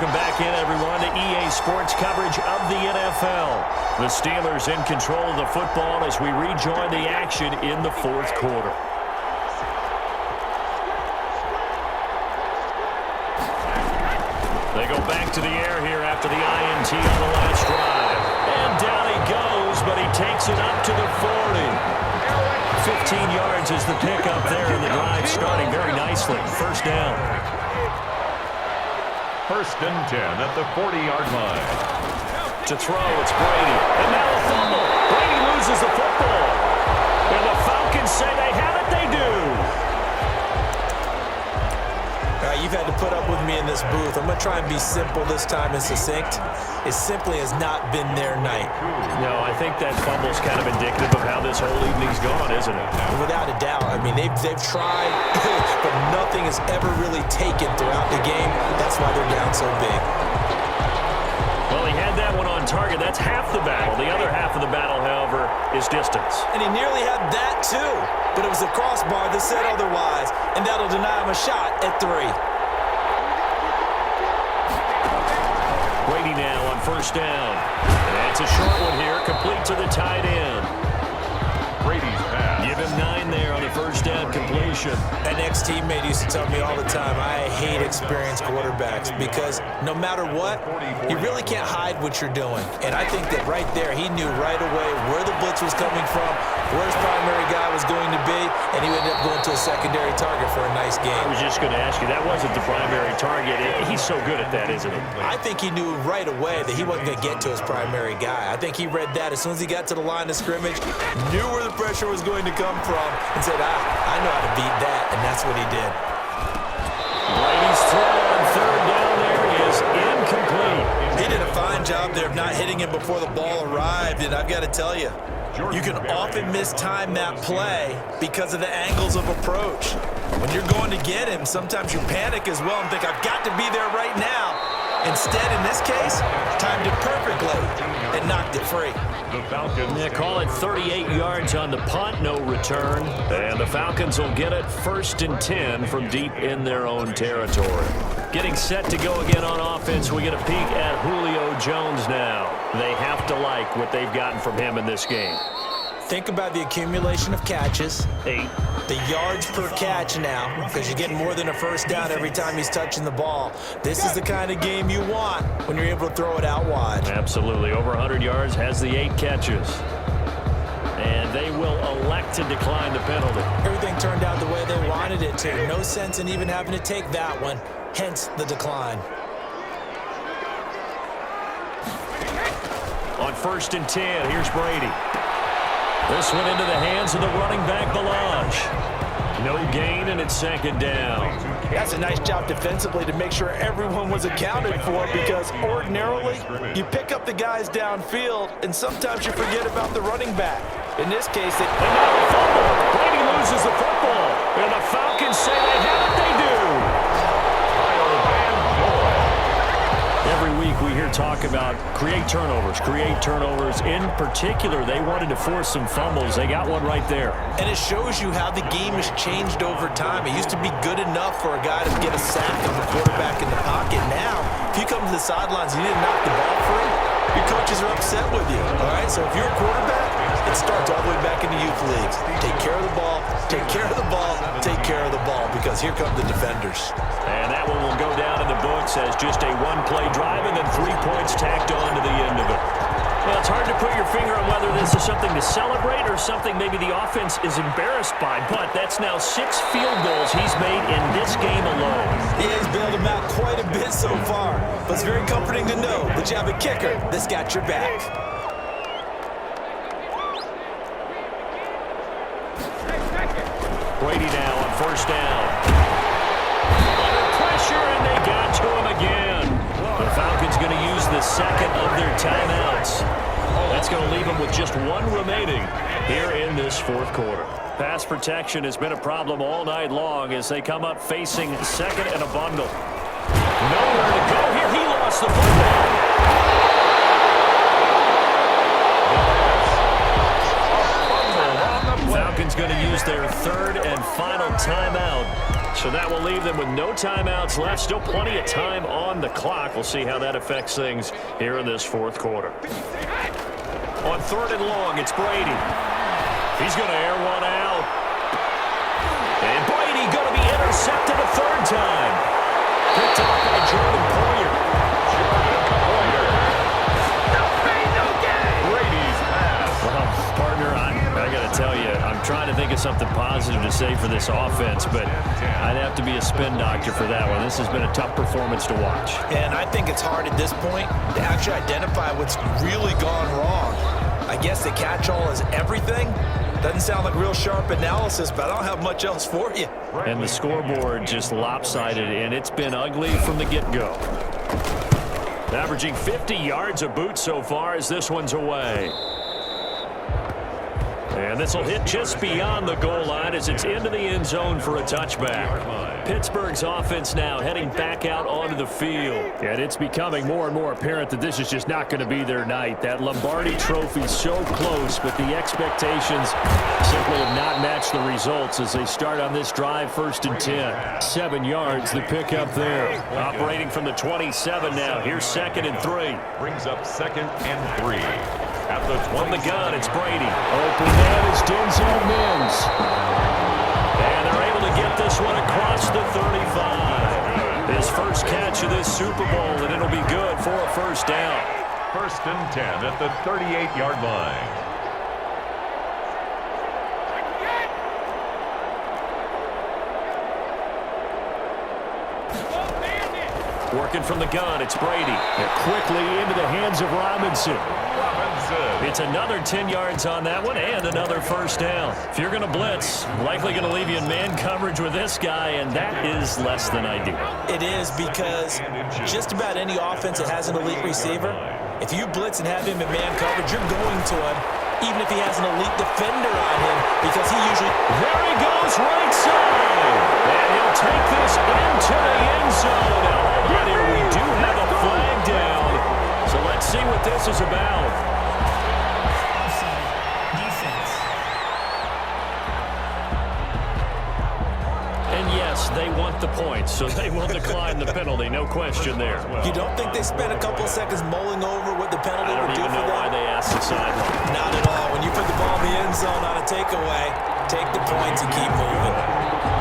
Welcome back in, everyone, to EA Sports coverage of the NFL. The Steelers in control of the football as we rejoin the action in the fourth quarter. They go back to the air here after the INT on the last drive. And down he goes, but he takes it up to the 40. 15 yards is the pickup there, and the drive starting very nicely. First down. First and 10 at the 40-yard line. To throw, it's Brady. And now a fumble. Brady loses the football. And the Falcons say they have it, they do. You've had to put up with me in this booth. I'm going to try and be simple this time and succinct. It simply has not been their night. No, I think that fumble's kind of indicative of how this whole evening's gone, isn't it? Without a doubt. I mean, they've tried, but nothing has ever really taken throughout the game. That's why they're down so big. Well, he had that one on target. That's half the battle. The other half of the battle, however, is distance. And he nearly had that, too. But it was the crossbar that said otherwise, and that'll deny him a shot at 3. Brady now on first down. And it's a short one here, complete to the tight end. Brady's pass. Give him 9 there on the first down completion. An ex-teammate used to tell me all the time, I hate experienced quarterbacks because no matter what, you really can't hide what you're doing. And I think that right there, he knew right away where the blitz was coming from, where his primary guy was going to be, and he ended up going to a secondary target for a nice game. I was just going to ask you, that wasn't the primary target. He's so good at that, isn't he? I think he knew right away that he wasn't going to get to his primary guy. I think he read that as soon as he got to the line of scrimmage, knew where the pressure was going to come from, and said, I know how to beat that, and that's what he did. Brady's throw on third down there is incomplete. He did a fine job there of not hitting him before the ball arrived, and I've got to tell you, you can often mistime that play because of the angles of approach. When you're going to get him, sometimes you panic as well and think, I've got to be there right now. Instead, in this case, timed it perfectly and knocked it free. The Falcons. Yeah, call it 38 yards on the punt, no return. And the Falcons will get it first and 10 from deep in their own territory. Getting set to go again on offense, we get a peek at Julio Jones now. They have to like what they've gotten from him in this game. Think about the accumulation of catches. 8. The yards per catch now, because you're getting more than a first down every time he's touching the ball. This is the kind of game you want when you're able to throw it out wide. Absolutely. Over 100 yards, has the 8 catches. And they will elect to decline the penalty. Everything turned out the way they wanted it to. No sense in even having to take that one, hence the decline. On first and 10, here's Brady. This one into the hands of the running back, Balaj. No gain, and it's second down. That's a nice job defensively to make sure everyone was accounted for, because ordinarily you pick up the guys downfield, and sometimes you forget about the running back. In this case, and now the fumble. Brady loses the football. And the Falcons say they have it, they do. Every week we hear talk about create turnovers. In particular, they wanted to force some fumbles. They got one right there. And it shows you how the game has changed over time. It used to be good enough for a guy to get a sack of the quarterback in the pocket. Now, if you come to the sidelines and you didn't knock the ball free, your coaches are upset with you. All right, so if you're a quarterback, it starts all the way back in the youth leagues. Take care of the ball, take care of the ball, take care of the ball, because here come the defenders. And that one will go down in the books as just a one-play drive and then 3 points tacked on to the end of it. Well, it's hard to put your finger on whether this is something to celebrate or something maybe the offense is embarrassed by, but that's now 6 field goals he's made in this game alone. He has bailed him out quite a bit so far, but it's very comforting to know that you have a kicker that's got your back. Brady now on first down. Under pressure, and they got to him again. The Falcons going to use the second of their timeouts. That's going to leave them with just 1 remaining here in this fourth quarter. Pass protection has been a problem all night long as they come up facing second and a bundle. Nowhere to go here. He lost the football. Falcons going to use their third and final timeout So that will leave them with no timeouts left. Still plenty of time on the clock. We'll see how that affects things here in this fourth quarter. On 3rd and long, it's Brady. He's going to air one out. And Brady going to be intercepted a 3rd time. Picked off by Jordan Poyer. Brady's pass. Well, partner, I got to tell you, I'm trying to think of something positive to say for this offense, but I'd have to be a spin doctor for that one. This has been a tough performance to watch. And I think it's hard at this point to actually identify what's really gone wrong. I guess the catch-all is everything. Doesn't sound like real sharp analysis, but I don't have much else for you. And the scoreboard just lopsided, and it's been ugly from the get-go. Averaging 50 yards a boot so far as this one's away. And this will hit just beyond the goal line as it's into the end zone for a touchback. Pittsburgh's offense now heading back out onto the field. And it's becoming more and more apparent that this is just not going to be their night. That Lombardi trophy so close, but the expectations simply have not matched the results as they start on this drive 1st and 10. 7 yards, the pickup there. Operating from the 27 now. Here's 2nd and 3. Brings up 2nd and 3. At the 20. From the gun, it's Brady. Open man is Denzel Mims. And they're able to get this one across the 35. His first catch of this Super Bowl, and it'll be good for a 1st down. 1st and 10 at the 38-yard line. Working from the gun, it's Brady. And quickly into the hands of Robinson. It's another 10 yards on that one and another 1st down. If you're going to blitz, likely going to leave you in man coverage with this guy, and that is less than ideal. It is because just about any offense that has an elite receiver, if you blitz and have him in man coverage, you're going to him, even if he has an elite defender on him, because he usually... There he goes, right side. And he'll take this into the end zone. Now, hold on here. We do have a flag down. So let's see what this is about. They want the points, so they will decline the penalty. No question there. You don't think they spent a couple of seconds mulling over what the penalty would do for them? I don't even know why they asked the sideline. Not at all. When you put the ball in the end zone on a takeaway, take the points and keep moving.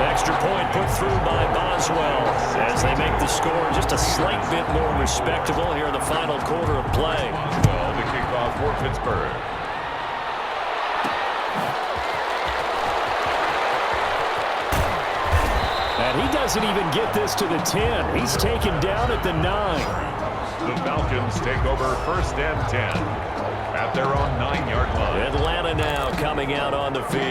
Extra point put through by Boswell as they make the score just a slight bit more respectable here in the final quarter of play. Well, the kickoff for Pittsburgh. And he doesn't even get this to the 10. He's taken down at the 9. The Falcons take over 1st and 10 at their own 9-yard line. Atlanta now coming out on the field.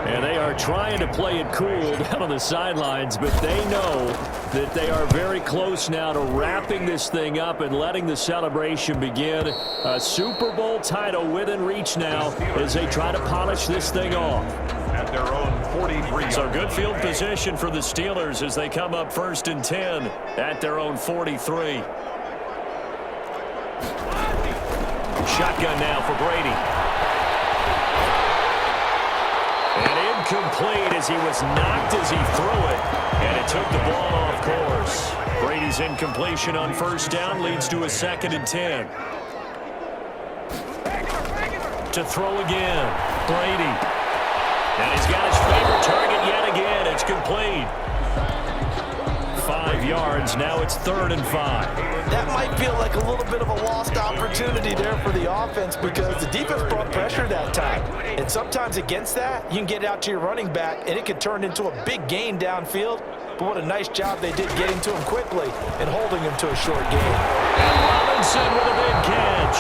And they are trying to play it cool down on the sidelines, but they know that they are very close now to wrapping this thing up and letting the celebration begin. A Super Bowl title within reach now as they try to polish this thing off. At their own 43. So good field position for the Steelers as they come up 1st and 10 at their own 43. Shotgun now for Brady. And incomplete as he was knocked as he threw it. And it took the ball off course. Brady's incompletion on 1st down leads to a 2nd and 10. To throw again. Brady. And he's got his favorite target yet again. It's complete. 5 yards. Now it's 3rd and 5. That might feel like a little bit of a lost opportunity there for the offense because the defense brought pressure that time. And sometimes against that, you can get out to your running back, and it can turn into a big gain downfield. But what a nice job they did getting to him quickly and holding him to a short gain. And Robinson with a big catch.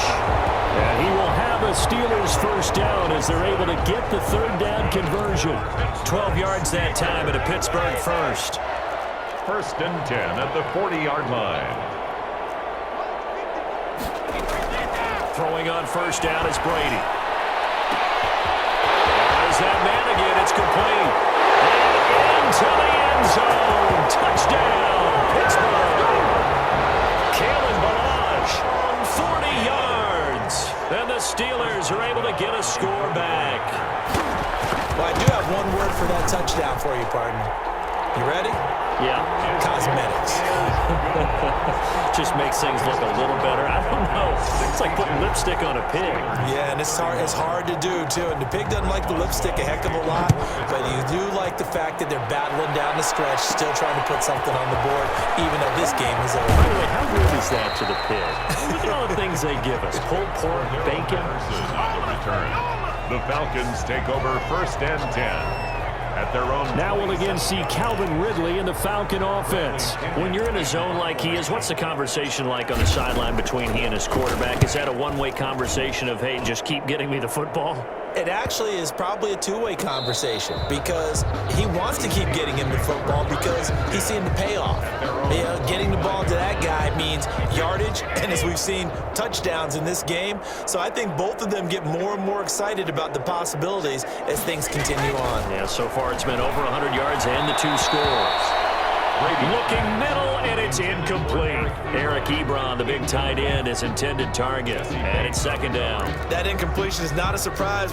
And he will have a Steelers 1st down as they're able to get the 3rd down conversion. 12 yards that time at a Pittsburgh 1st. 1st and 10 at the 40-yard line. Throwing on 1st down is Brady. There's that man again. It's complete. And into the end zone. Touchdown, Pittsburgh. Kalen Balazs, 40 yards. And the Steelers are able to get a score back. Well, I do have one word for that touchdown for you, partner. You ready? Yeah. Cosmetics. Just makes things look a little better. I don't know. It's like putting lipstick on a pig. Yeah, and it's hard to do, too. And the pig doesn't like the lipstick a heck of a lot, but you do like the fact that they're battling down the stretch, still trying to put something on the board, even though this game is over. By the way, how good is that to the pig? Look at all the things they give us. Pulled pork, bacon. On the return. The Falcons take over first and 10. At their own. Now we'll again see Calvin Ridley in the Falcon offense. When you're in a zone like he is, what's the conversation like on the sideline between he and his quarterback? Is that a one-way conversation of, hey, just keep getting me the football? It actually is probably a two-way conversation because he wants to keep getting him the football because he's seeing the payoff. You know, getting the ball to that guy means yardage, and as we've seen, touchdowns in this game. So I think both of them get more and more excited about the possibilities as things continue on. Yeah, so far it's been over 100 yards and the 2 scores. Looking middle, and it's incomplete. Eric Ebron, the big tight end, is intended target. And it's second down. That incompletion is not a surprise.